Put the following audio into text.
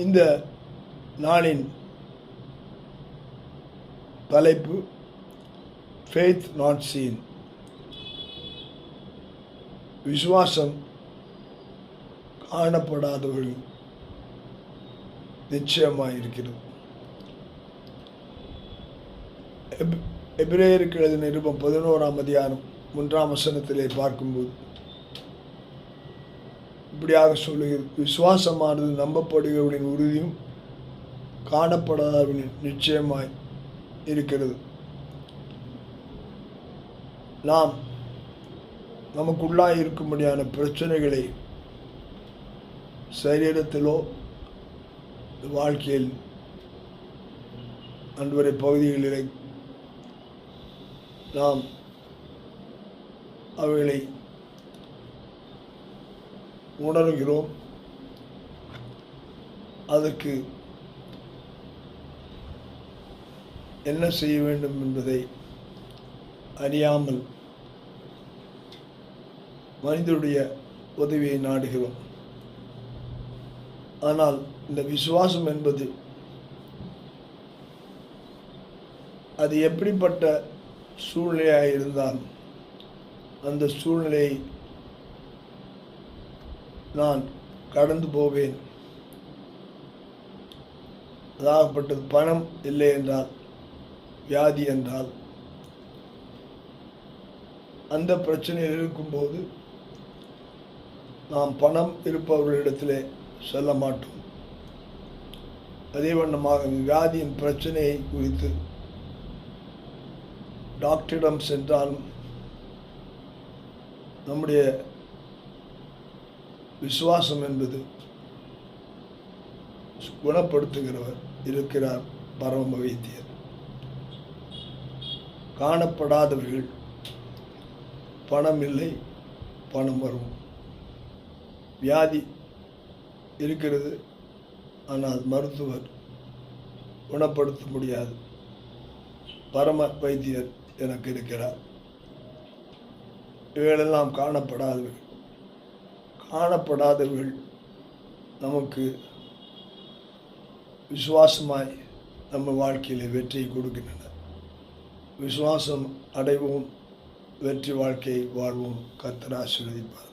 இந்த நாளின் தலைப்பு ஃபெய்த் நாட் சீன். விசுவாசம் காணப்படாதவர்கள் நிச்சயமாக இருக்கிறது. எபிரேயருக்கு எழுதின நிருபம் 11ஆம் அதிகாரம் 3ஆம் வசனத்திலே பார்க்கும்போது இப்படியாக சொல்லுகிறது, விசுவாசமானது நம்பப்படுகிறவர்களின் உறுதியும் காணப்படாதவர்களின் நிச்சயமாய் இருக்கிறது. நாம் நமக்குள்ளாய் இருக்கும்படியான பிரச்சனைகளை சரீரத்திலோ வாழ்க்கையில் அன்றுவரை பகுதிகளிலே நாம் அவைகளை உணர்கிறோம். அதற்கு என்ன செய்ய வேண்டும் என்பதை அறியாமல் மனிதனுடைய உதவியை நாடுகிறோம். ஆனால் இந்த விசுவாசம் என்பது அது எப்படிப்பட்ட சூழ்நிலையாக இருந்தால் அந்த சூழ்நிலையை நான் கடந்து போவேன். அதாகப்பட்டது பணம் இல்லை என்றால், வியாதி என்றால், அந்த பிரச்சனையில் இருக்கும்போது நாம் பணம் இருப்பவர்களிடத்திலே செல்ல மாட்டோம். அதே வண்ணமாக வியாதியின் பிரச்சனையை குறித்து டாக்டரிடம் சென்றாலும் நம்முடைய விசுவாசம் என்பது குணப்படுத்துகிறவர் இருக்கிறார், பரம வைத்தியர். காணப்படாதவர்கள் பணம் இல்லை, பணம் வரும். வியாதி இருக்கிறது, ஆனால் மருத்துவர் குணப்படுத்த முடியாது, பரம வைத்தியர் எனக்கு இருக்கிறார். இவைகளெல்லாம் காணப்படாதவர்கள் நமக்கு விசுவாசமாய் நம்ம வாழ்க்கையில் வெற்றியை கொடுக்கின்றன. விசுவாசம் அடைவோம், வெற்றி வாழ்க்கையை வாழ்வோம். கர்த்தர் ஆசீர்வதிப்பார்.